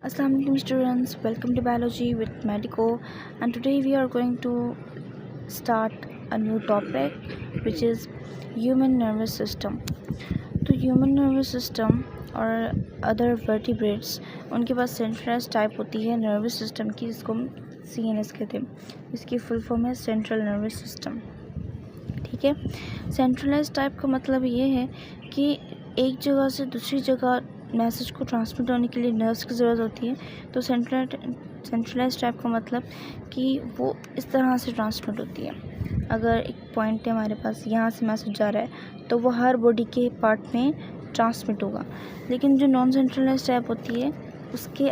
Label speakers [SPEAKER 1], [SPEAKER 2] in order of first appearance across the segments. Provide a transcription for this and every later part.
[SPEAKER 1] Assalamualaikum students, welcome to biology with Medico, and today we are going to start a new topic which is human nervous system. तो human nervous system और other vertebrates उनके पास centralise type होती है nervous system की, जिसको हम CNS कहते हैं. इसकी फुल फॉर्म है सेंट्रल नर्वस सिस्टम. ठीक है. सेंट्रलाइज टाइप का मतलब ये है कि एक जगह से दूसरी जगह मैसेज को ट्रांसमिट होने के लिए नर्व्स की ज़रूरत होती है. तो सेंट्रलाइज टाइप का मतलब कि वो इस तरह से ट्रांसमिट होती है. अगर एक पॉइंट है हमारे पास, यहाँ से मैसेज जा रहा है तो वो हर बॉडी के पार्ट में ट्रांसमिट होगा. लेकिन जो नॉन सेंट्रलाइज टाइप होती है उसके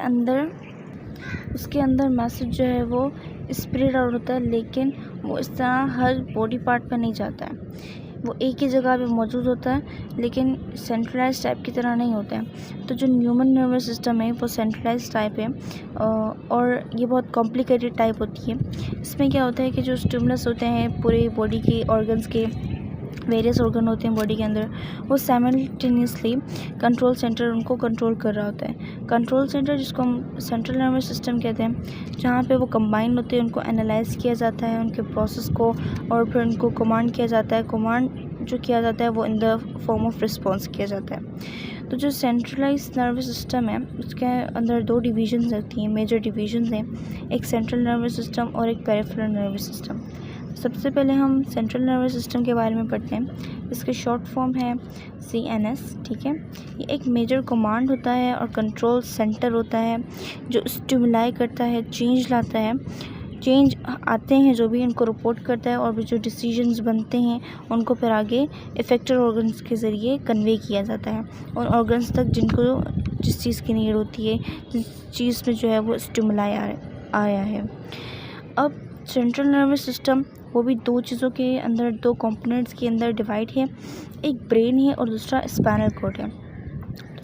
[SPEAKER 1] अंदर मैसेज जो है वो स्प्रेड आउट होता है, लेकिन वो इस तरह हर बॉडी पार्ट पर नहीं जाता है. वो एक ही जगह पे मौजूद होता है, लेकिन सेंट्रलाइज टाइप की तरह नहीं होता है. तो जो ह्यूमन नर्वस सिस्टम है वो सेंट्रलाइज टाइप है, और ये बहुत कॉम्प्लिकेटेड टाइप होती है. इसमें क्या होता है कि जो स्टिमुलस होते हैं पूरे बॉडी के ऑर्गन्स के, वेरियस ऑर्गन होते हैं बॉडी के अंदर, वो साइमल्टेनियसली कंट्रोल सेंटर उनको कंट्रोल कर रहा होता है. कंट्रोल सेंटर जिसको हम सेंट्रल नर्वस सिस्टम कहते हैं, जहाँ पे वो कंबाइन होते हैं, उनको एनालाइज किया जाता है उनके प्रोसेस को, और फिर उनको कमांड किया जाता है. कमांड जो किया जाता है वो in the form of response किया जाता है. तो जो सेंट्रलाइज नर्वस सिस्टम है उसके अंदर दो डिवीजन्स होती हैं, मेजर डिवीजन्स हैं. एक सेंट्रल नर्वस सिस्टम और एक पेरिफेरल नर्वस सिस्टम. सबसे पहले हम सेंट्रल नर्वस सिस्टम के बारे में पढ़ते हैं. इसकी शॉर्ट फॉर्म है CNS. ठीक है. ये एक मेजर कमांड होता है और कंट्रोल सेंटर होता है जो स्टिमुलाई करता है, चेंज लाता है. चेंज आते हैं जो भी उनको रिपोर्ट करता है, और भी जो डिसीजंस बनते हैं उनको फिर आगे इफेक्टर ऑर्गन्स के ज़रिए कन्वे किया जाता है उन ऑर्गन्स तक जिनको जिस चीज़ की नीड होती है, जिस चीज़ में जो है वो स्टिमुलाई आया है. अब सेंट्रल नर्वस सिस्टम वो भी दो चीज़ों के अंदर, दो कंपोनेंट्स के अंदर डिवाइड है. एक ब्रेन है और दूसरा स्पाइनल कॉर्ड है.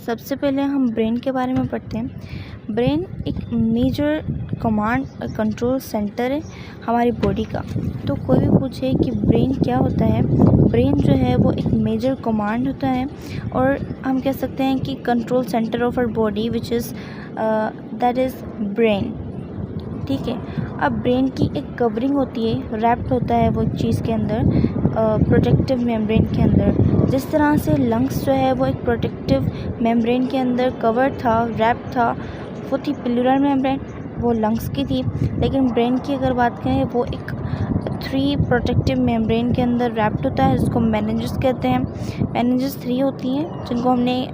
[SPEAKER 1] सबसे पहले हम ब्रेन के बारे में पढ़ते हैं. ब्रेन एक मेजर कमांड और कंट्रोल सेंटर है हमारी बॉडी का. तो कोई भी पूछे कि ब्रेन क्या होता है, ब्रेन जो है वो एक मेजर कमांड होता है, और हम कह सकते हैं कि control center of our body which is that is brain. ठीक है. अब ब्रेन की एक कवरिंग होती है, रैप्ड होता है वो एक चीज़ के अंदर, प्रोटेक्टिव मेम्ब्रेन के अंदर. जिस तरह से लंग्स जो है वो एक प्रोटेक्टिव मेम्ब्रेन के अंदर कवर था, रैप था, वो थी प्लूरल मेम्ब्रेन, वो लंग्स की थी. लेकिन ब्रेन की अगर बात करें, वो एक 3 प्रोटेक्टिव मेम्ब्रेन के अंदर रैप्ड होता है, जिसको मेनिंजेस कहते हैं. मेनिंजेस 3 होती हैं जिनको हमने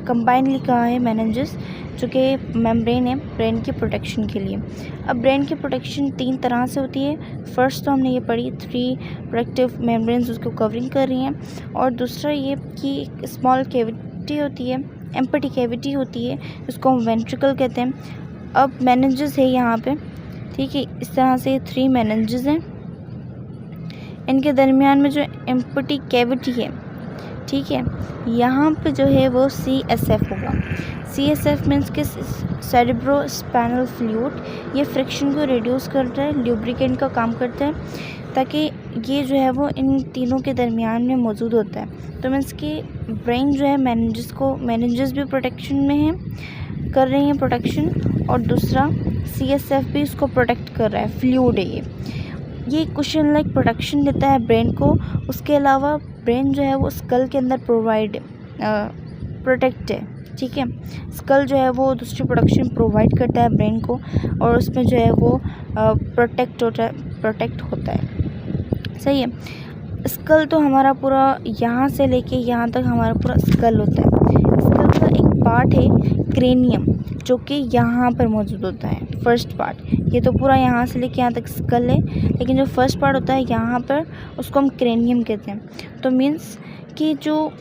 [SPEAKER 1] कंबाइनली कहा है मेनिंजेस, जो कि मेम्ब्रेन है ब्रेन की प्रोटेक्शन के लिए. अब ब्रेन की प्रोटेक्शन 3 तरह से होती है. फर्स्ट तो हमने ये पढ़ी 3 प्रोटेक्टिव मेम्ब्रेन्स उसको कवरिंग कर रही हैं, और दूसरा ये कि एक स्मॉल कैविटी होती है, एम्प्टी कैविटी होती है, जिसको हम वेंट्रिकल कहते हैं. अब मेनिंजेस है यहाँ पे. ठीक है. इस तरह से 3 मेनिंजेस हैं. इनके दरमियान में जो एम्प्टी कैविटी है, ठीक है, यहाँ पे जो है वो CSF होगा. CSF मीन्स कि सेरेब्रो स्पाइनल फ्लूइड. ये फ्रिक्शन को रिड्यूस करता है, ल्यूब्रिकेंट का काम करता है, ताकि ये जो है वो इन तीनों के दरमियान में मौजूद होता है. तो मीन्स कि ब्रेन जो है मेनिंजेस भी प्रोटेक्शन में है, कर रही हैं प्रोटेक्शन, और दूसरा CSF भी इसको प्रोटेक्ट कर रहा है, फ्लूइड है ये कुशन लाइक प्रोटेक्शन देता है ब्रेन को. उसके अलावा ब्रेन जो है वो स्कल के अंदर प्रोटेक्ट है. ठीक है. स्कल जो है वो दूसरी प्रोटेक्शन प्रोवाइड करता है ब्रेन को, और उसमें जो है वो प्रोटेक्ट होता है. सही है. स्कल तो हमारा पूरा यहाँ से लेके यहाँ तक हमारा पूरा स्कल होता है. स्कल का एक पार्ट है क्रेनियम, जो कि यहाँ पर मौजूद होता है. फर्स्ट पार्ट ये तो पूरा यहाँ से लेके यहाँ तक स्कल है, लेकिन जो फर्स्ट पार्ट होता है यहाँ पर, उसको हम क्रेनियम कहते हैं. तो मीन्स कि जो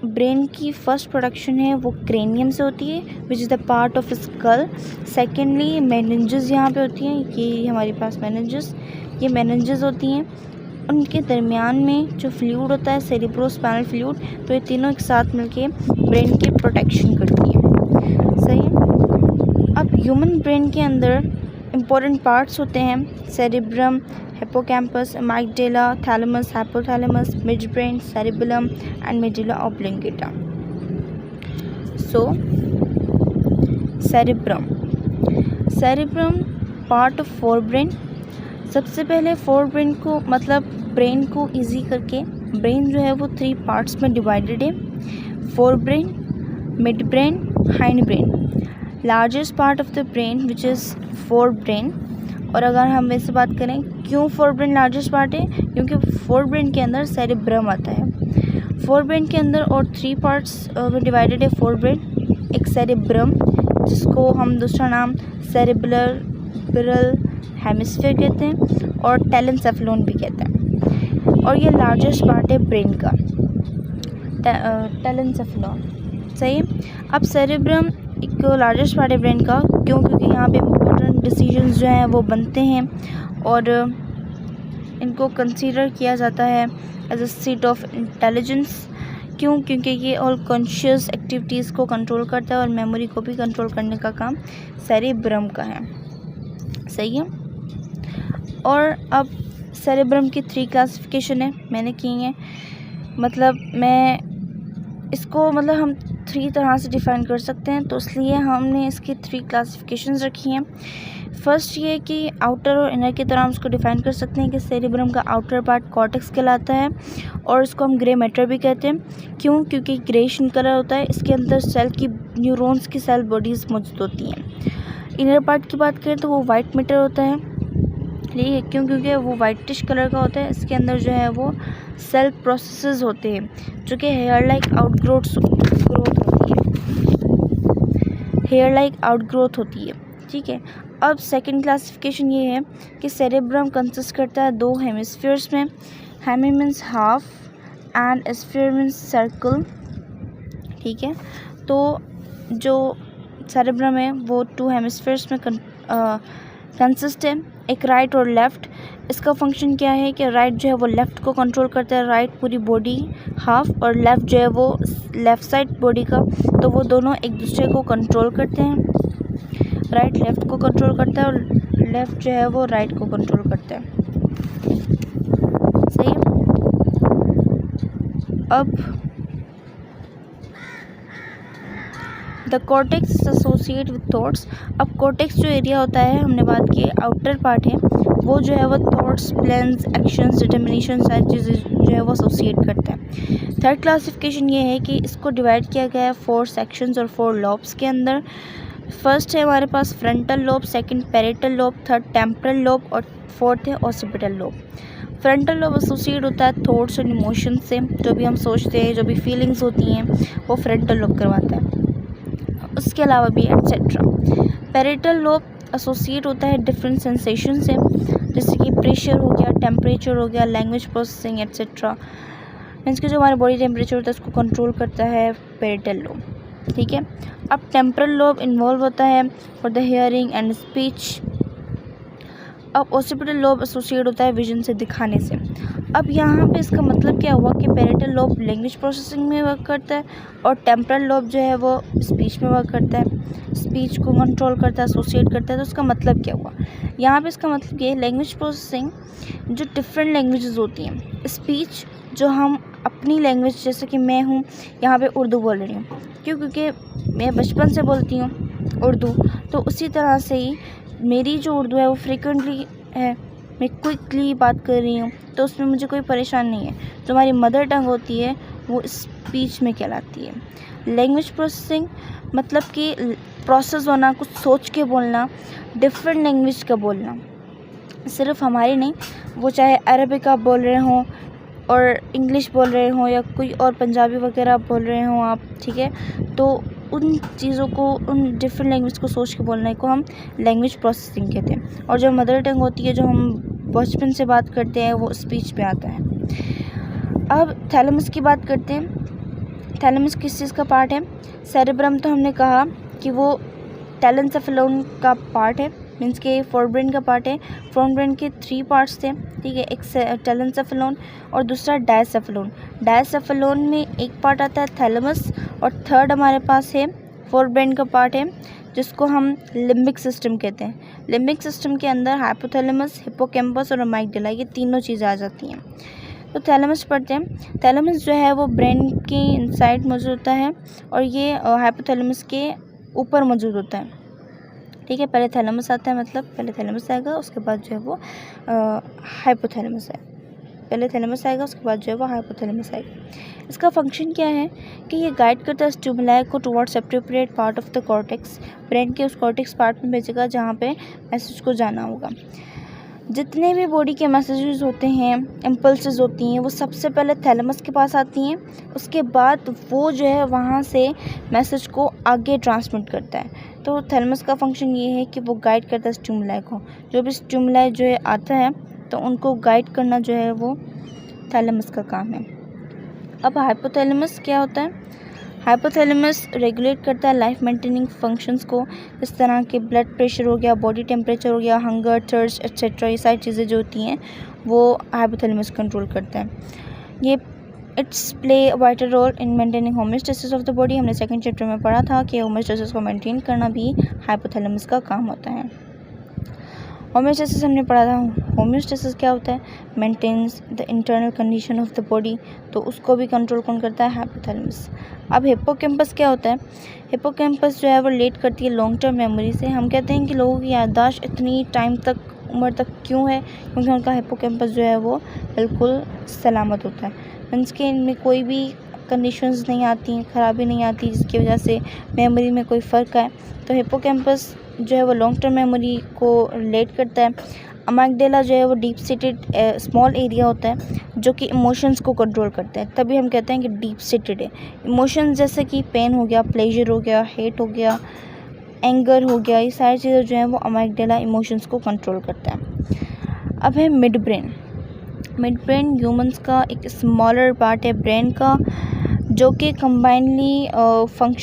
[SPEAKER 1] ब्रेन की फर्स्ट प्रोडक्शन है वो क्रेनियम से होती है, which is the part of skull. Secondly meninges यहाँ पे होती हैं. ये हमारे पास ये मेनिंजेस होती हैं. उनके दरमियान में जो फ्लूइड होता है, सेरेब्रोस्पाइनल फ्लूइड, तो ये तीनों एक साथ मिलके ब्रेन की प्रोटेक्शन करती है. सही है. अब ह्यूमन ब्रेन के अंदर इम्पोर्टेंट पार्ट्स होते हैं: cerebrum, hippocampus, amygdala, thalamus, hypothalamus, midbrain, cerebellum and medulla oblongata. So cerebrum. Cerebrum part of forebrain. सबसे पहले फोर ब्रेन को मतलब ब्रेन को इजी करके, ब्रेन जो है वो 3 पार्ट्स में डिवाइडेड है, fore brain, mid brain, hind brain. Largest part of the brain which is fore brain. और अगर हम वैसे बात करें क्यों फोर ब्रेन लार्जेस्ट पार्ट है, क्योंकि फोर ब्रेन के अंदर सेरेब्रम आता है। फोर ब्रेन के अंदर और 3 पार्ट्स में डिवाइडेड है फोर ब्रेन। एक सेरेब्रम जिसको हम दूसरा नाम सेरेब्रल हेमिस्फीयर कहते हैं और टेलेंसेफेलोन भी कहते हैं, और ये लार्जेस्ट पार्ट है ब्रेन का, टेलेंसेफेलोन। सही है। अब सेरेब्रम एक लार्जेस्ट पार्ट है ब्रेन का, क्यों? क्योंकि यहाँ पे इम्पोर्टेंट डिसीजंस जो हैं वो बनते हैं और इनको कंसीडर किया जाता है as a seat of intelligence. क्यों? क्योंकि ये ऑल कॉन्शियस एक्टिविटीज़ को कंट्रोल करता है और मेमोरी को भी कंट्रोल करने का काम सेरेब्रम का है। सही है। और अब सेरेब्रम की 3 क्लासिफिकेशन है, मैंने की है। मतलब मैं इसको मतलब हम 3 तरह से डिफ़ाइन कर सकते हैं, तो इसलिए हमने इसकी 3 क्लासिफिकेशंस रखी हैं। फर्स्ट ये कि आउटर और इनर की तरह हम इसको डिफ़ाइन कर सकते हैं कि सेरेब्रम का आउटर पार्ट कॉर्टेक्स कहलाता है और इसको हम ग्रे मैटर भी कहते हैं। क्यों? क्योंकि ग्रेइश इन कलर होता है, इसके अंदर सेल की न्यूरॉन्स की सेल बॉडीज़ मौजूद होती हैं। इनर पार्ट की बात करें तो वो वाइट मैटर होता है, ठीक है। क्यों? क्योंकि वो वाइटिश कलर का होता है, इसके अंदर जो है वो सेल प्रोसेसेस होते हैं जो कि हेयर लाइक आउटग्रोथ होती है, हेयर लाइक आउटग्रोथ होती है, ठीक है। अब सेकंड क्लासिफिकेशन ये है कि सेरेब्रम कंसिस्ट करता है 2 हेमिस्फीयर्स में। Hemi means half and sphere means circle, ठीक है। तो जो सेरेब्रम है वो 2 हेमिस्फीयर्स में कंसिस्ट है, एक राइट और लेफ़्ट। इसका फंक्शन क्या है कि राइट जो है वो लेफ़्ट को कंट्रोल करता है, राइट पूरी बॉडी हाफ, और लेफ़्ट जो है वो लेफ़्ट साइड बॉडी का, तो वो दोनों एक दूसरे को कंट्रोल करते हैं। राइट लेफ़्ट को कंट्रोल करता है और लेफ़्ट जो है वो राइट को कंट्रोल करता है। सही है। अब the cortex is associate with thoughts. अब कॉर्टेक्स जो एरिया होता है, हमने बात की आउटर पार्ट है, वो जो है वो थॉट्स, प्लान्स, एक्शंस, डिटर्मिनेशन सारी चीज़ें जो है वो एसोसिएट करता है। थर्ड क्लासिफिकेशन ये है कि इसको डिवाइड किया गया है 4 सेक्शंस और 4 लॉब्स के अंदर। फर्स्ट है हमारे पास frontal lobe, second parietal lobe, third temporal lobe और फोर्थ है occipital lobe. Frontal lobe associate होता है थॉट्स और इमोशंस से, जो भी हम सोचते हैं, जो भी फीलिंग्स होती हैं वो फ्रंटल लोब करवाता है, उसके अलावा भी एट्सेट्रा। पैरेटल लोब एसोसिएट होता है डिफरेंट सेंसेशन से, जैसे कि प्रेशर हो गया, टेम्परेचर हो गया, लैंग्वेज प्रोसेसिंग एट्सेट्रा। मीन्स कि जो हमारे बॉडी टेम्परेचर होता है उसको कंट्रोल करता है पैरेटल लोब, ठीक है। अब टेम्परल लोब इन्वॉल्व होता है for the hearing and speech. अब ऑसिपिटल लोब एसोसिएट होता है विजन से, दिखाने से। अब यहाँ पे इसका मतलब क्या हुआ कि पैरेटल लोब लैंग्वेज प्रोसेसिंग में वर्क करता है और टेम्परल लोब जो है वो स्पीच में वर्क करता है, स्पीच को कंट्रोल करता है, एसोसिएट करता है। तो उसका मतलब क्या हुआ यहाँ पे? इसका मतलब ये लैंग्वेज प्रोसेसिंग जो डिफरेंट लैंग्वेजेस होती हैं, स्पीच जो हम अपनी लैंग्वेज, जैसे कि मैं हूँ यहाँ पे उर्दू बोल रही हूँ, क्यों? क्योंकि मैं बचपन से बोलती हूँ उर्दू, तो उसी तरह से ही मेरी जो उर्दू है वो फ्रीक्वेंटली है, मैं क्विकली बात कर रही हूँ, तो उसमें मुझे कोई परेशान नहीं है। जो हमारी मदर टंग होती है वो स्पीच में कहलाती है। लैंग्वेज प्रोसेसिंग मतलब कि प्रोसेस होना, कुछ सोच के बोलना, डिफरेंट लैंग्वेज का बोलना, सिर्फ हमारी नहीं, वो चाहे अरबिक आप बोल रहे हों और इंग्लिश बोल रहे हों या कोई और पंजाबी वगैरह बोल रहे हों आप, ठीक है। तो उन चीज़ों को, उन डिफरेंट लैंग्वेज को सोच के बोलने को हम लैंग्वेज प्रोसेसिंग कहते हैं। और जो मदर टंग होती है, जो हम बचपन से बात करते हैं, वो स्पीच पे आता है। अब थैलेमस की बात करते हैं। थैलेमस किस चीज़ का पार्ट है? सेरेब्रम तो हमने कहा कि वो टेलेंसेफेलोन का पार्ट है, मीन्स के फोरब्रेन का पार्ट है। फोरब्रेन के 3 पार्ट्स थे, ठीक है, एक टेलेंसेफेलोन और दूसरा डायसेफेलोन। डायसेफेलोन में एक पार्ट आता है थैलेमस और थर्ड हमारे पास है फोरब्रेन का पार्ट है, जिसको हम लिम्बिक सिस्टम कहते हैं। लिम्बिक सिस्टम के अंदर हाइपोथैलेमस, हिप्पोकैम्पस और अमाइगडाला, ये तीनों चीज़ें आ जाती हैं। तो थैलेमस पढ़ते हैं। थैलेमस जो है वो ब्रेन के इनसाइड मौजूद होता है और ये हाइपोथैलेमस के ऊपर मौजूद होता है, ठीक है। पहले थैलेमस आता है, मतलब पहले थैलेमस आएगा, उसके बाद जो है वो हाइपोथैलेमस है। पहले थैलेमस आएगा, उसके बाद जो है वो हाइपोथैलेमस आएगा। इसका फंक्शन क्या है कि ये गाइड करता है स्टिमुलाई को towards appropriate part of the cortex, brain के उस कॉर्टेक्स पार्ट में भेजेगा जहाँ पे मैसेज को जाना होगा। जितने भी बॉडी के मैसेजेस होते हैं, इम्पल्सेस होती हैं, वो सबसे पहले थैलेमस के पास आती हैं, उसके बाद वो जो है वहाँ से मैसेज को आगे ट्रांसमिट करता है। तो थैलेमस का फंक्शन ये है कि वो गाइड करता है स्टिमुलाई को। जो भी स्टिमुलाई जो है आता है तो उनको गाइड करना जो है वो थैलेमस का काम है। अब हाइपोथैलेमस क्या होता है? हाइपोथैलेमस रेगुलेट करता है लाइफ मेंटेनिंग फंक्शंस को, इस तरह के ब्लड प्रेशर हो गया, बॉडी टेम्परेचर हो गया, हंगर, थर्स्ट एट्सेट्रा, ये सारी चीज़ें जो होती हैं वो हाइपोथैलेमस कंट्रोल करता है। ये it's play a vital role in maintaining homeostasis of the body. हमने सेकंड चैप्टर में पढ़ा था कि होमियोस्टेसिस को मेंटेन करना भी हाइपोथैलेमस का काम होता है। होमियोस्टेसिस हमने पढ़ा था। होमियोस्टेसिस क्या होता है? Maintains the internal condition of the body, तो उसको भी कंट्रोल कौन करता है? हाइपोथैलेमस। अब हिप्पोकैम्पस क्या होता है? हिप्पोकैम्पस जो है वो रिलेट करती है लॉन्ग टर्म मेमोरी से। हम कहते हैं कि लोगों की याददाश्त इतनी टाइम तक, उम्र तक क्यों है? क्योंकि उनका हिप्पोकैम्पस जो है वो बिल्कुल सलामत होता है, मीन्स कि इनमें कोई भी कंडीशंस नहीं आती हैं, ख़राबी नहीं आती जिसकी वजह से मेमोरी में कोई फ़र्क आए। तो हिप्पोकैम्पस जो है वो लॉन्ग टर्म मेमोरी को रिलेट करता है। अमागडेला जो है वो डीप सीटेड स्मॉल एरिया होता है जो कि इमोशंस को कंट्रोल करता है, तभी हम कहते हैं कि डीप सीटेड है। इमोशंस जैसे कि पेन हो गया, प्लेजर हो गया, हेट हो गया, एंगर हो गया, ये सारी चीज़ें जो हैं वो अमागडेला इमोशंस को कंट्रोल करता है। अब है mid brain. Mid brain humans का एक स्मॉलर पार्ट है ब्रेन का, जो कि कंबाइनली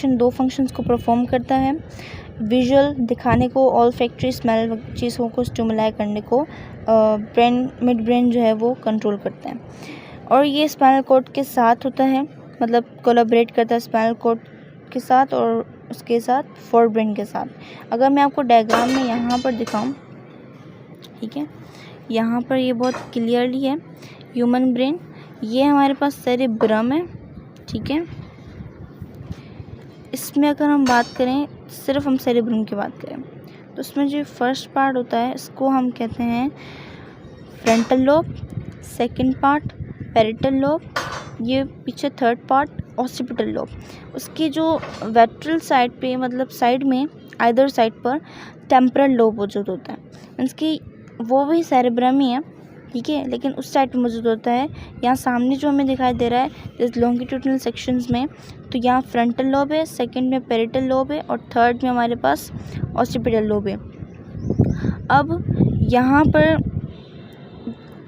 [SPEAKER 1] दो फंक्शंस को परफॉर्म करता है। विजुअल दिखाने को, ऑल्फैक्टरी स्मेल चीज़ों को स्टिमुलाई करने को मिड ब्रेन जो है वो कंट्रोल करता है। और ये स्पाइनल कॉर्ड के साथ होता है, मतलब कोलैबोरेट करता है स्पाइनल कॉर्ड के साथ और उसके साथ फोर ब्रेन के साथ। अगर मैं आपको डायग्राम में यहाँ पर दिखाऊं, ठीक है, यहाँ पर ये बहुत क्लियरली है ह्यूमन ब्रेन। ये हमारे पास सेरेब्रम है, ठीक है। इसमें अगर हम बात करें, सिर्फ हम सेरेब्रम की बात करें, तो उसमें जो फर्स्ट पार्ट होता है इसको हम कहते हैं frontal lobe, second part parietal lobe, ये पीछे थर्ड पार्ट ऑसिपिटल लोब। उसकी जो वेंट्रल साइड पे, मतलब साइड में आइदर साइड पर टेम्पोरल लोब मौजूद होता है, मीन्स कि वो भी सेरेब्रम ही है, ठीक है, लेकिन उस साइड पे मौजूद होता है। यहाँ सामने जो हमें दिखाई दे रहा है इस लॉन्गिट्यूडनल सेक्शंस में, तो यहाँ फ्रंटल लोब है, सेकंड में पैरिटल लोब है और थर्ड में हमारे पास ऑसिपिटल लोब है। अब यहाँ पर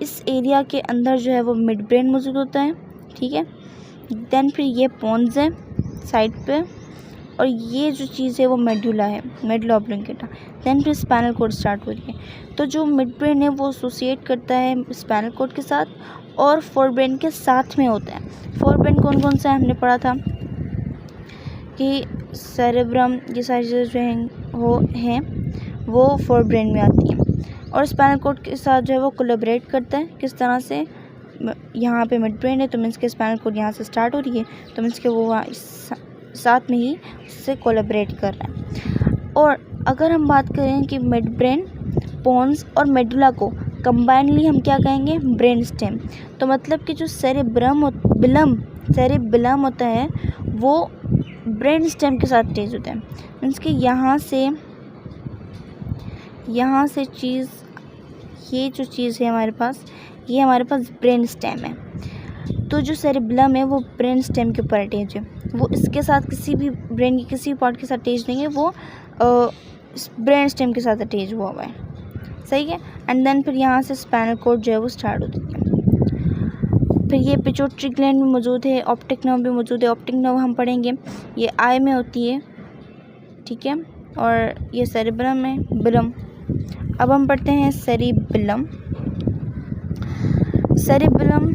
[SPEAKER 1] इस एरिया के अंदर जो है वो मिड ब्रेन मौजूद होता है, ठीक है। देन फिर ये पोन्स है साइड पे, और ये जो चीज़ है वो मेडुला है, मेडुला ऑब्लिंगेटा। देन फिर स्पाइनल कॉर्ड स्टार्ट हो रही है। तो जो मिड ब्रेन है वो एसोसिएट करता है स्पाइनल कॉर्ड के साथ और फोर ब्रेन के साथ में होता है। फोर ब्रेन कौन कौन सा है? हमने पढ़ा था कि सेरेब्रम, ये सारी चीज़ें जो हैं वो फोर ब्रेन में आती हैं। और स्पाइनल कॉर्ड के साथ जो है वो कोलैबोरेट करता है। किस तरह से? यहाँ पे मिड ब्रेन है तो मीन्स के स्पाइनल कॉर्ड यहाँ से स्टार्ट हो रही है, तो मीन्स के वो साथ में ही उससे कोलैबोरेट कर रहा है। और अगर हम बात करें कि मिड ब्रेन, पोन्स और मेडुला को कंबाइनली हम क्या कहेंगे? Brain stem. तो मतलब कि जो सेरेब्रम होता है वो ब्रेन स्टेम के साथ अटैच होता है, मीन्स कि यहाँ से चीज़, ये जो चीज़ है हमारे पास, ये हमारे पास ब्रेन स्टेम है। तो जो सेरेब्रम है वो ब्रेन स्टेम के ऊपर अटैच है, वो इसके साथ किसी भी ब्रेन के किसी भी पार्ट के साथ अटैच नहीं है, वो ब्रेन स्टेम के साथ अटैच हुआ है, सही है। एंड देन फिर यहाँ से स्पाइनल कॉर्ड जो है वो स्टार्ट होती है। फिर ये पिट्यूटरी ग्लैंड में मौजूद है, ऑप्टिक नर्व भी मौजूद है। ऑप्टिक नर्व हम पढ़ेंगे, ये आई में होती है, ठीक है, और ये सेरेब्रम है, ब्रम। अब हम पढ़ते हैं सेरिबेलम। सेरिबेलम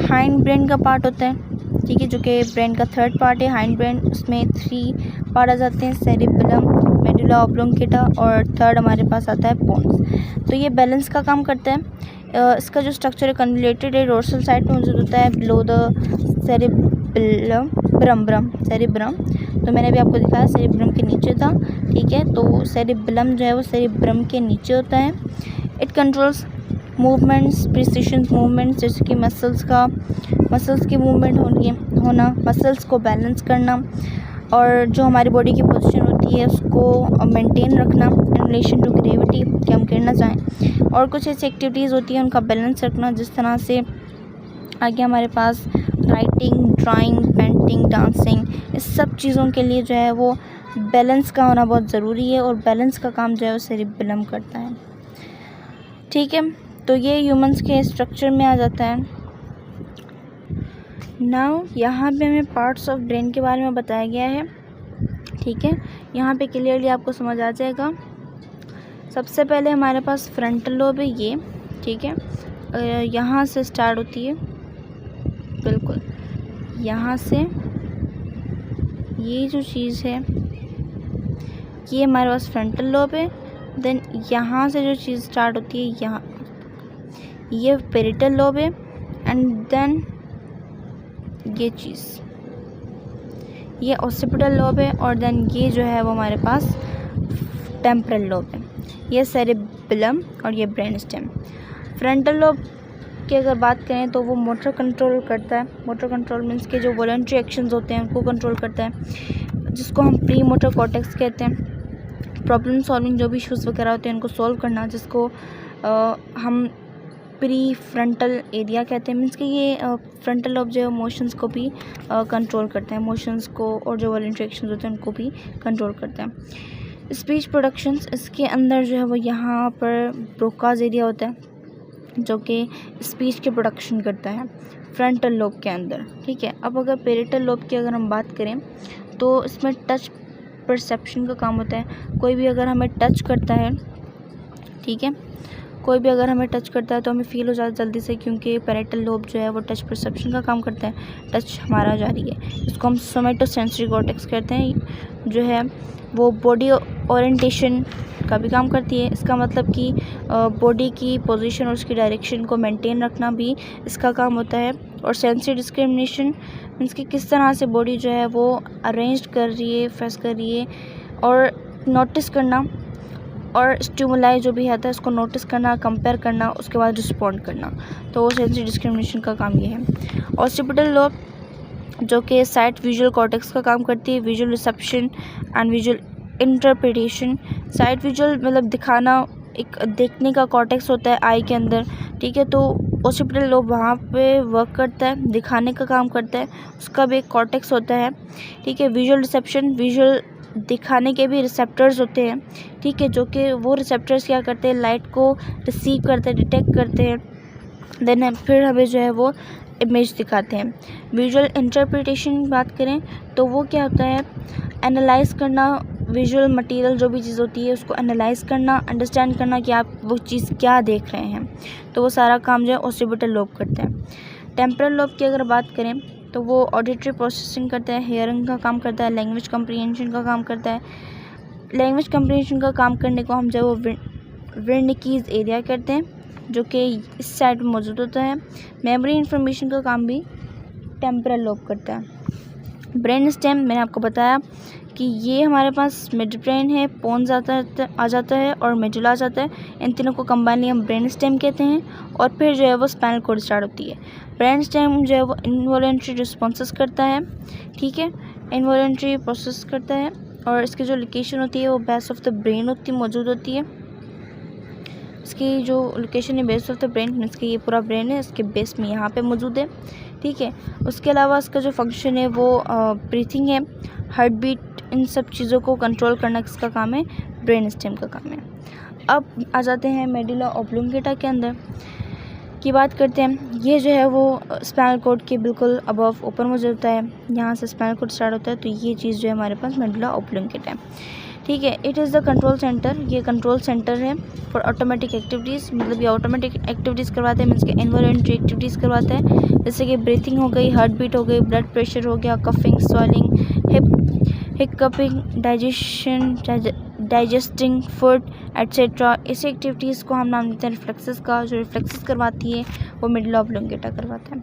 [SPEAKER 1] हाइंड ब्रेन का पार्ट होता है, ठीक है, जो कि ब्रेन का थर्ड पार्ट है। हाइंड ब्रेन, उसमें 3 पार्ट आ जाते हैं, सेरिबेलम, मेडुला ऑब्लिंगेटा और थर्ड हमारे पास आता है पोन्स। तो ये बैलेंस का काम करता है। इसका जो स्ट्रक्चर है कन्वोल्यूटेड है, डोर्सल साइड में मौजूद होता है बिलो द सेरिबेलम, सेरिब्रम। तो मैंने अभी आपको दिखाया सेरिब्रम के नीचे था, ठीक है। तो सेरिब्रम जो है वो सेरिब्रम के नीचे होता है। It controls movements, precision movements, जैसे कि मसल्स की मूवमेंट होना, मसल्स को बैलेंस करना, और जो हमारी बॉडी की पोजीशन होती है उसको मेंटेन रखना इन रिलेशन टू ग्रेविटी कि हम गिरना चाहें। और कुछ ऐसी एक्टिविटीज़ होती हैं उनका बैलेंस रखना, जिस तरह से आगे हमारे पास राइटिंग, ड्राइंग, पेंटिंग, डांसिंग, इस सब चीज़ों के लिए जो है वो बैलेंस का होना बहुत ज़रूरी है, और बैलेंस का काम जो है वो सेरिब्रम करता है, ठीक है। तो ये ह्यूमंस के स्ट्रक्चर में आ जाता है। नाउ यहाँ पे हमें पार्ट्स ऑफ ब्रेन के बारे में बताया गया है, ठीक है। यहाँ पे क्लियरली आपको समझ आ जाएगा। सबसे पहले हमारे पास फ्रंटल लोब है ये, ठीक है। यहाँ से स्टार्ट होती है, बिल्कुल यहाँ से ये जो चीज़ है ये हमारे पास फ्रंटल लोब है। देन यहाँ से जो चीज़ स्टार्ट होती है यहाँ ये पेरिटल लोब है, एंड देन ये चीज़ ये ऑसिपिटल लोब है, और देन ये जो है वो हमारे पास टेम्परल लोब है। ये सेरिबेलम और ये ब्रेन स्टेम। फ्रंटल लोब की अगर बात करें तो वो मोटर कंट्रोल करता है। मोटर कंट्रोल मीन्स के जो वॉलंटरी एक्शंस होते हैं उनको कंट्रोल करता है, जिसको हम प्री मोटर कॉर्टेक्स कहते हैं। प्रॉब्लम सॉल्विंग, जो भी इश्यूज़ वगैरह होते हैं उनको सॉल्व करना, जिसको हम प्री फ्रंटल एरिया कहते हैं। मीन्स कि ये फ्रंटल लोब जो है इमोशंस को भी कंट्रोल करते हैं, इमोशंस को और जो वॉलंटरी एक्शंस होते हैं उनको भी कंट्रोल करते हैं। स्पीच प्रोडक्शंस, इसके अंदर जो है वो यहाँ पर ब्रोकाज एरिया होता है जो कि स्पीच के प्रोडक्शन करता है फ्रंटल लोब के अंदर, ठीक है। अब अगर पेरिटल लोब की अगर हम बात करें तो इसमें टच परसेप्शन का काम होता है। कोई भी अगर हमें टच करता है, ठीक है, कोई भी अगर हमें टच करता है तो हमें फ़ील हो जाता है जल्दी से, क्योंकि पेरिटल लोब जो है वो टच परसेप्शन का काम करता है। टच हमारा जारी है, इसको हम सोमेटोसेंसरी कॉर्टेक्स कहते हैं, जो है वो बॉडी ओरिएंटेशन का भी काम करती है। इसका मतलब कि बॉडी की पोजीशन और उसकी डायरेक्शन को मेंटेन रखना भी इसका काम होता है। और सेंसरी डिस्क्रिमिनेशन मीन्स कि किस तरह से बॉडी जो है वो अरेंज कर रही है, फेस कर रही है, और नोटिस करना, और स्टिमुलाई जो भी आता है उसको नोटिस करना, कंपेयर करना, उसके बाद रिस्पॉन्ड करना। तो वो सेंसरी डिस्क्रिमिनेशन का काम ये है। ऑसिपिटल लोब जो कि साइट विजुअल कॉर्टेक्स का काम करती है, visual reception and visual interpretation. Site visual मतलब दिखाना, एक देखने का कॉर्टेक्स होता है आई के अंदर, ठीक है। तो ऑसिपिटल लोब वहाँ पे वर्क करता है, दिखाने का काम करता है, उसका भी एक कॉर्टेक्स होता है, ठीक है। विजुअल रिसेप्शन, विजुअल दिखाने के भी रिसेप्टर्स होते हैं, ठीक है, जो कि वो रिसेप्टर्स क्या करते हैं, लाइट को रिसीव करते हैं, डिटेक्ट करते हैं, देन फिर हमें जो है वो इमेज दिखाते हैं। विजुअल इंटरप्रिटेशन की बात करें तो वो क्या होता है, एनालाइज करना, विजुअल मटेरियल जो भी चीज़ होती है उसको एनालाइज करना, अंडरस्टैंड करना कि आप वो चीज़ क्या देख रहे हैं। तो वो सारा काम जो है ऑसिपिटल लोब करता है। टेम्पोरल लोब की अगर बात करें तो वो ऑडिटरी प्रोसेसिंग करता है, हेयरिंग का काम करता है, लैंग्वेज कम्प्रीहेंशन का काम करता है। लैंग्वेज कम्प्रीहेंशन का काम करने को हम जो वो वेर्निकीज एरिया कहते हैं, जो कि इस साइड में मौजूद होता है। मेमोरी इंफॉर्मेशन का काम भी टेम्पोरल लोब करता है। ब्रेन स्टेम मैंने आपको बताया कि ये हमारे पास मिड ब्रेन है, पोन्स आ जाता है और मेडुला आ जाता है। इन तीनों को कंबाइनली हम ब्रेन स्टेम कहते हैं, और फिर जो है वो स्पाइनल कॉर्ड स्टार्ट होती है। ब्रेन स्टेम जो है वो इनवॉलेंट्री रिस्पॉन्सेस करता है, ठीक है, इनवॉलेंट्री प्रोसेस करता है, और इसकी जो लोकेशन होती है वो बेस ऑफ द ब्रेन मौजूद होती है। इसकी जो लोकेशन है base of the brain means कि ये पूरा ब्रेन है, इसके बेस में यहाँ पे मौजूद है, ठीक है। उसके अलावा इसका जो फंक्शन है वो ब्रीथिंग है, हार्ट बीट, इन सब चीज़ों को कंट्रोल करना किसका काम है, ब्रेन स्टेम का काम है। अब आ जाते हैं मेडुला ऑब्लोंगेटा के अंदर की बात करते हैं। ये जो है वो स्पाइनल कॉर्ड के बिल्कुल अबव ऊपर मौजूद होता है, यहाँ से स्पाइनल कॉर्ड स्टार्ट होता है। तो ये चीज़ जो है हमारे पास मेडुला ऑब्लोंगेटा है, ठीक है। It is the control centre, ये कंट्रोल सेंटर है फॉर ऑटोमेटिक एक्टिविटीज़, मतलब ये ऑटोमेटिक एक्टिविटीज़ करवाते हैं, मीन्स के इन्वॉलेंट्री एक्टिविटीज़ करवाते हैं, जैसे कि ब्रीथिंग हो गई, हार्ट बीट हो गई, ब्लड प्रेशर हो गया, coughing, swelling, hiccuping, digesting food etcetera. इसी एक्टिविटीज़ को हम नाम देते हैं रिफ्लेक्सेस का। जो रिफ्लेक्सेस करवाती है वो मेडुला ऑब्लोंगेटा करवाता है,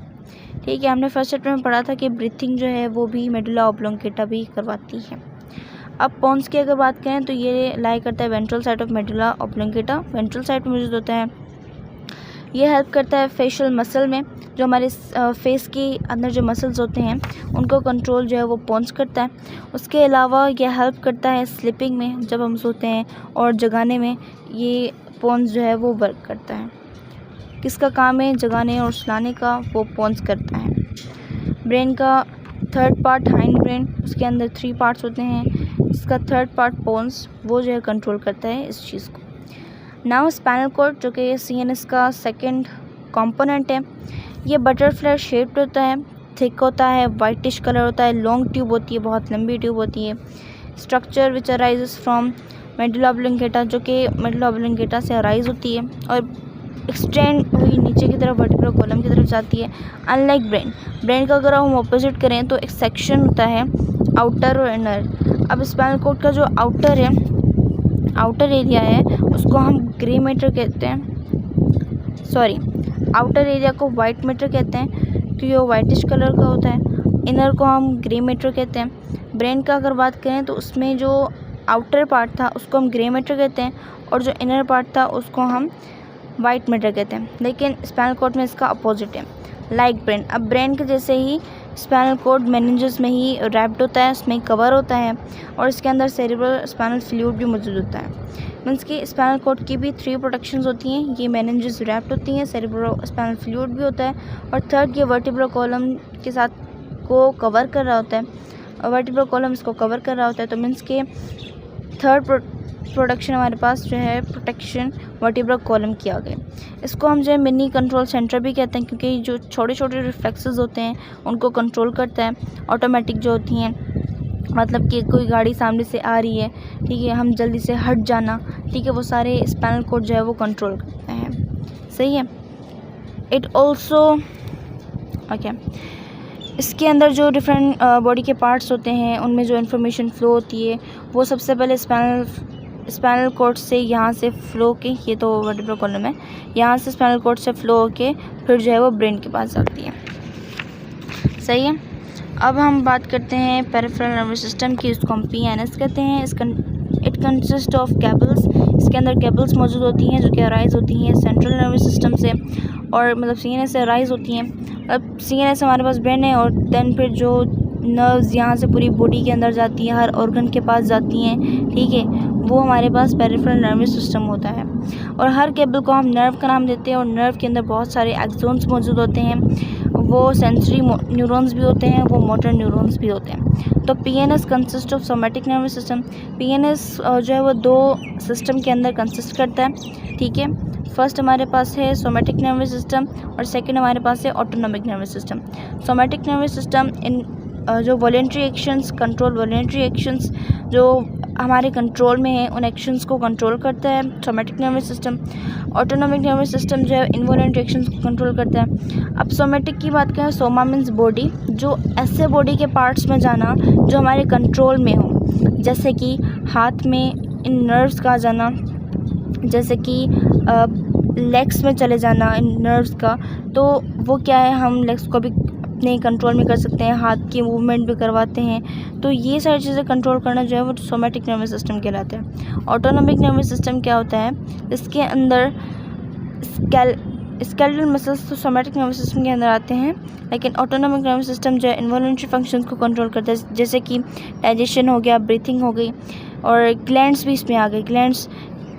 [SPEAKER 1] ठीक है, हमने फर्स्ट चैप्टर में पढ़ा था कि ब्रीथिंग जो है वो भी मेडुला ऑब्लोंगेटा भी करवाती है। अब पोन्स की अगर बात करें तो ये लाई करता है ventral side of medulla oblongata, ventral side में मौजूद होता है। ये हेल्प करता है फेशियल मसल में, जो हमारे फेस के अंदर जो मसल्स होते हैं उनको कंट्रोल जो है वो पोन्स करता है। उसके अलावा ये हेल्प करता है स्लीपिंग में, जब हम सोते हैं, और जगाने में ये पोन्स जो है वो वर्क करता है। किसका काम है? जगाने और सुलाने का, वो पोन्स करता है। ब्रेन का थर्ड पार्ट हाइंड ब्रेन, उसके अंदर 3 पार्ट्स होते हैं। इसका थर्ड पार्ट पोन्स, वो जो है कंट्रोल करता है इस चीज़ को। नाउ स्पाइनल कॉर्ड, जो कि सीएनएस का सेकंड कंपोनेंट है, ये बटरफ्लाई शेप्ड होता है, थिक होता है, वाइटिश कलर होता है, लॉन्ग ट्यूब होती है, बहुत लंबी ट्यूब होती है। Structure which arises from medulla oblongata, जो कि मेडुला ऑब्लोंगेटा से अराइज होती है और एक्सटेंड हुई नीचे की तरफ वर्टिब्रल कॉलम की तरफ जाती है। अनलाइक ब्रेन का अगर हम ऑपोजिट करें तो एक सेक्शन होता है आउटर और इनर। अब स्पाइनल कॉर्ड का जो आउटर एरिया है उसको हम ग्रे मैटर कहते हैं, सॉरी आउटर एरिया को वाइट मैटर कहते हैं क्योंकि वो वाइटिश कलर का होता है। इनर को हम ग्रे मैटर कहते हैं। ब्रेन का अगर बात करें तो उसमें जो आउटर पार्ट था उसको हम ग्रे मैटर कहते हैं और जो इनर पार्ट था उसको हम वाइट मैटर कहते हैं। लेकिन स्पाइनल कॉर्ड में इसका अपोजिट है, लाइक ब्रेन। अब ब्रेन के जैसे ही स्पाइनल कॉर्ड मेनिंजेस में ही रैप्ड होता है, उसमें कवर होता है और इसके अंदर सेरेब्रल स्पाइनल फ्लूइड भी मौजूद होता है। मीन्स कि स्पाइनल कॉर्ड की भी 3 प्रोटेक्शंस होती हैं। ये मेनिंजेस रैप्ड होती हैं, सेरेब्रल स्पाइनल फ्लूइड भी होता है और थर्ड ये वर्टिब्रल कॉलम के साथ को कवर कर रहा होता है और वर्टिब्रल कॉलम इसको कवर कर रहा होता है। तो मीन्स के थर्ड प्रोटेक्शन हमारे पास जो है प्रोटेक्शन वर्टिब्रल कॉलम की आ गई। इसको हम जो है मिनी कंट्रोल सेंटर भी कहते हैं क्योंकि जो छोटे छोटे रिफ्लेक्सेस होते हैं उनको कंट्रोल करता है। ऑटोमेटिक जो होती हैं, मतलब कि कोई गाड़ी सामने से आ रही है, ठीक है, हम जल्दी से हट जाना, ठीक है, वो सारे स्पाइनल कॉर्ड जो है वो कंट्रोल करते हैं। सही है। इट ऑल्सो ओके, इसके अंदर जो डिफरेंट बॉडी के पार्ट्स होते हैं उनमें जो इन्फॉर्मेशन फ़्लो होती है वो सबसे पहले स्पाइनल कॉर्ड से यहाँ से फ़्लो के, ये तो वर्टिब्रल कॉलम है, यहाँ से स्पाइनल कॉर्ड से फ़्लो होके फिर जो है वो ब्रेन के पास जाती है। सही है। अब हम बात करते हैं पेरिफेरल नर्वस सिस्टम की, इसको हम पीएनएस कहते हैं। इट कंसिस्ट ऑफ केबल्स, इसके अंदर केबल्स मौजूद होती हैं जो कि अराइज होती हैं सेंट्रल नर्वस सिस्टम से, और मतलब सीएनएस से अराइज होती हैं। अब सीएनएस हमारे पास ब्रेन है और देन फिर जो नर्व्स यहाँ से पूरी बॉडी के अंदर जाती हैं, हर ऑर्गन के पास जाती हैं, ठीक है, वो हमारे पास पेरिफेरल नर्वस सिस्टम होता है। और हर केबल को हम नर्व का नाम देते हैं और नर्व के अंदर बहुत सारे एक्सोन्स मौजूद होते हैं, वो सेंसरी न्यूरॉन्स भी होते हैं, वो मोटर न्यूरॉन्स भी होते हैं। तो PNS consist of somatic nervous system. PNS जो है वो 2 सिस्टम के अंदर कंसिस्ट करता है, ठीक है। फर्स्ट हमारे पास है सोमैटिक नर्वस सिस्टम और सेकंड हमारे पास है autonomic nervous system. Somatic nervous system इन जो voluntary actions, control voluntary actions जो हमारे कंट्रोल में है उन एक्शंस को कंट्रोल करता है somatic nervous system. Autonomic nervous system जो है इनवॉलेंट्री एक्शंस को कंट्रोल करता है। अब सोमैटिक की बात करें, सोमा मीन्स बॉडी, जो ऐसे बॉडी के पार्ट्स में जाना जो हमारे कंट्रोल में हो, जैसे कि हाथ में इन नर्व्स का जाना, जैसे कि लेग्स में चले जाना इन नर्व्स का, तो वो क्या है, हम लेग्स को भी अपने कंट्रोल में कर सकते हैं, हाथ की मूवमेंट भी करवाते हैं। तो ये सारी चीज़ें कंट्रोल करना जो है वो सोमैटिक नर्वस सिस्टम कहलाता है। ऑटोनॉमिक नर्वस सिस्टम क्या होता है, इसके अंदर स्केलेटल मसल्स तो सोमैटिक नर्वस सिस्टम के अंदर आते हैं, लेकिन ऑटोनॉमिक नर्वस सिस्टम जो है इन्वॉल्यूंटरी फंक्शंस को कंट्रोल करता है, जैसे कि डाइजेशन हो गया, ब्रीथिंग हो गई, और ग्लैंड्स भी इसमें आ गए। ग्लैंड्स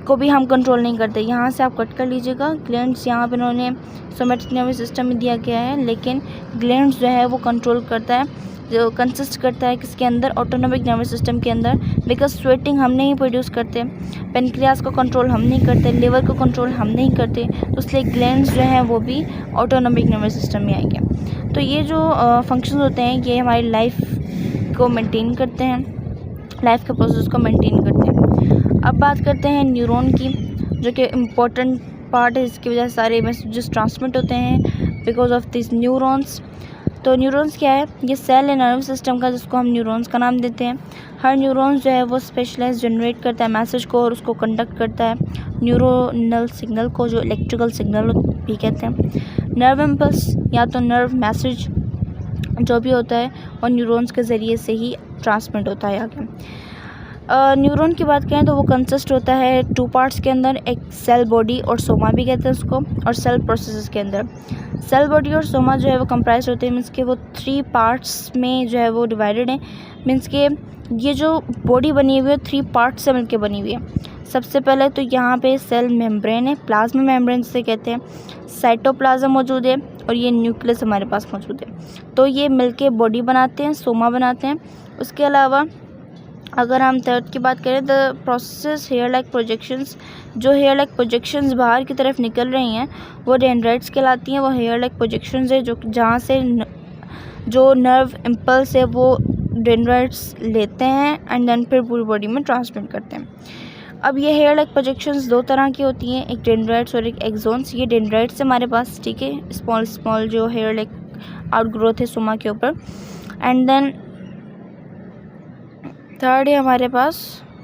[SPEAKER 1] को भी हम कंट्रोल नहीं करते, यहाँ से आप कट कर लीजिएगा। ग्लैंड्स यहाँ पर उन्होंने सोमैटिक नर्वस सिस्टम में दिया गया है, लेकिन ग्लैंड्स जो है वो कंट्रोल करता है, जो कंसिस्ट करता है किसके अंदर, ऑटोनॉमिक नर्वस सिस्टम के अंदर। बिकॉज स्वेटिंग हम नहीं प्रोड्यूस करते, पेनक्रियास को कंट्रोल हम नहीं करते, लिवर को कंट्रोल हम नहीं करते, तो इसलिए ग्लैंड्स जो हैं वो भी ऑटोनॉमिक नर्वस सिस्टम में आएंगे। तो ये जो फंक्शन होते हैं ये हमारी लाइफ को मेंटेन करते हैं, लाइफ के प्रोसेस को मेंटेन करते हैं। अब बात करते हैं न्यूरॉन की, जो कि इम्पोर्टेंट पार्ट है, इसकी वजह से सारे मैसेजेस ट्रांसमिट होते हैं बिकॉज ऑफ दिस न्यूरॉन्स। तो न्यूरॉन्स क्या है, ये सेल है नर्वस सिस्टम का जिसको हम न्यूरॉन्स का नाम देते हैं। हर न्यूरॉन्स जो है वो स्पेशलाइज जनरेट करता है मैसेज को और उसको कंडक्ट करता है न्यूरोनल सिग्नल को, जो इलेक्ट्रिकल सिग्नल भी कहते हैं। नर्व इम्पल्स या तो नर्व मैसेज जो भी होता है और न्यूरॉन्स के ज़रिए से ही ट्रांसमिट होता है आगे। न्यूरॉन की बात करें तो वो कंसिस्ट होता है 2 पार्ट्स के अंदर, एक सेल बॉडी और सोमा भी कहते हैं उसको, और सेल प्रोसेसेस के अंदर। सेल बॉडी और सोमा जो है वो कंप्राइज होते हैं, मीन्स के वो 3 पार्ट्स में जो है वो डिवाइडेड है। मीन्स के ये जो बॉडी बनी हुई है 3 पार्ट से मिलकर बनी हुई है। सबसे पहले तो यहाँ पे सेल मेम्ब्रेन है, प्लाज्मा मेम्ब्रेन से कहते हैं, साइटोप्लाज्म मौजूद है और ये न्यूक्लियस हमारे पास मौजूद है। तो ये मिलके बॉडी बनाते हैं, सोमा बनाते हैं। उसके अलावा अगर हम थर्ड की बात करें, the process hair like projections, जो हेयर लाइक प्रोजेक्शंस बाहर की तरफ निकल रही हैं वो डेंड्राइट्स कहलाती हैं। वो हेयर लाइक प्रोजेक्शंस है जो जहाँ से जो नर्व इम्पल्स है वो डेंड्राइट्स लेते हैं एंड देन फिर पूरी बॉडी में ट्रांसमिट करते हैं। अब ये हेयर लाइक प्रोजेक्शंस 2 तरह की होती हैं, एक डेंड्राइट्स और एक एक्सोन्स। ये डेंड्राइट्स हमारे पास, ठीक है, स्मॉल स्मॉल जो हेयर लाइक आउटग्रोथ है सोमा के ऊपर। एंड देन थर्ड है हमारे पास,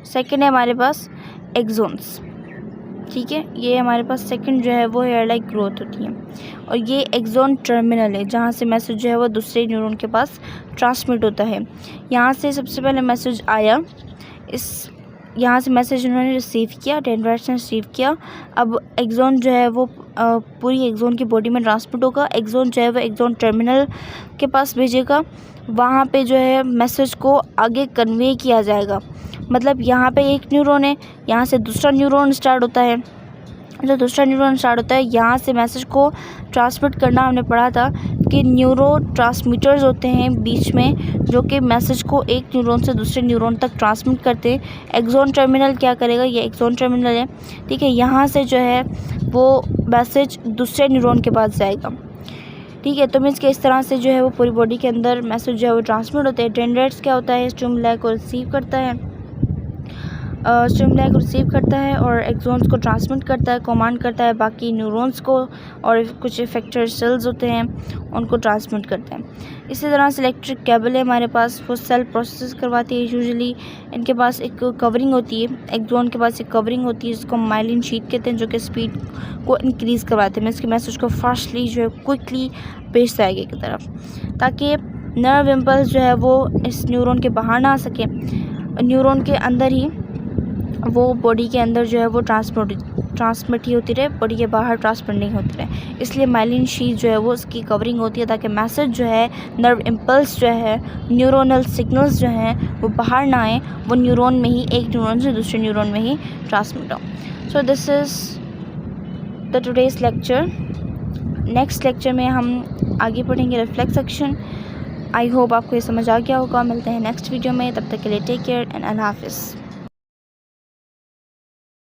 [SPEAKER 1] सेकंड है हमारे पास एक्सोन्स, ठीक है। ये हमारे पास सेकंड जो है वो हेयर लाइक ग्रोथ होती है और ये एक्सोन टर्मिनल है जहाँ से मैसेज जो है वो दूसरे न्यूरॉन के पास ट्रांसमिट होता है। यहाँ से सबसे पहले मैसेज आया, यहाँ से मैसेज उन्होंने रिसीव किया, डेंड्राइट्स ने रिसीव किया। अब एक्सोन जो है वो पूरी एक्सोन की बॉडी में ट्रांसमिट होगा। एक्सोन जो है वो एक्सोन टर्मिनल के पास भेजेगा, वहाँ पे जो है मैसेज को आगे कन्वे किया जाएगा। मतलब यहाँ पे एक न्यूरॉन है, यहाँ से दूसरा न्यूरॉन स्टार्ट होता है। जो दूसरा न्यूरॉन स्टार्ट होता है यहाँ से मैसेज को ट्रांसमिट करना, हमने पढ़ा था कि न्यूरो ट्रांसमीटर्स होते हैं बीच में जो कि मैसेज को एक न्यूरॉन से दूसरे न्यूरॉन तक ट्रांसमिट करते हैं। एक्सोन टर्मिनल क्या करेगा, ये एक्सोन टर्मिनल है, ठीक है। यहाँ से जो है वो मैसेज दूसरे न्यूरॉन के पास जाएगा, ठीक है। तो मीन्स कि इस तरह से जो है वो पूरी बॉडी के अंदर मैसेज जो है वो ट्रांसमिट होते हैं। डेंड्राइट्स क्या होता है, स्टिमुलाई को रिसीव करता है, स्टिमुलाई को रिसीव करता है और एक्सोन्स को ट्रांसमिट करता है, कमांड करता है बाकी न्यूरॉन्स को, और कुछ इफेक्टर सेल्स होते हैं उनको ट्रांसमिट करते हैं। इसी तरह से इलेक्ट्रिक केबल है हमारे पास, वो सेल प्रोसेस करवाती है। यूजुअली इनके पास एक कवरिंग होती है, एक्सोन के पास एक कवरिंग होती है जिसको माइलिन शीट कहते हैं, जो कि स्पीड को इंक्रीज़ करवाते हैं। इसके मैसेज को फास्टली जो है क्विकली भेजता है आगे की तरफ, ताकि नर्व इम्पल्स जो है वो इस न्यूरॉन के बाहर ना आ सके, न्यूरॉन के अंदर ही वो बॉडी के अंदर जो है वो ट्रांसमिट ही होती रहे, बॉडी के बाहर ट्रांसमिट नहीं होती रहे। इसलिए माइलिन शीट जो है वो उसकी कवरिंग होती है ताकि मैसेज जो है, नर्व इम्पल्स जो है, न्यूरोनल सिग्नल्स जो हैं वो बाहर ना आए, वो न्यूरॉन में ही, एक न्यूरॉन से दूसरे न्यूरॉन में ही ट्रांसमिट हो। So this is the today's lecture. Next lecture में हम आगे पढ़ेंगे रिफ्लेक्स एक्शन। आई होप आपको ये समझ आ गया होगा। मिलते हैं नेक्स्ट वीडियो में, तब तक के लिए टेक केयर एंड अल्लाह हाफिज़।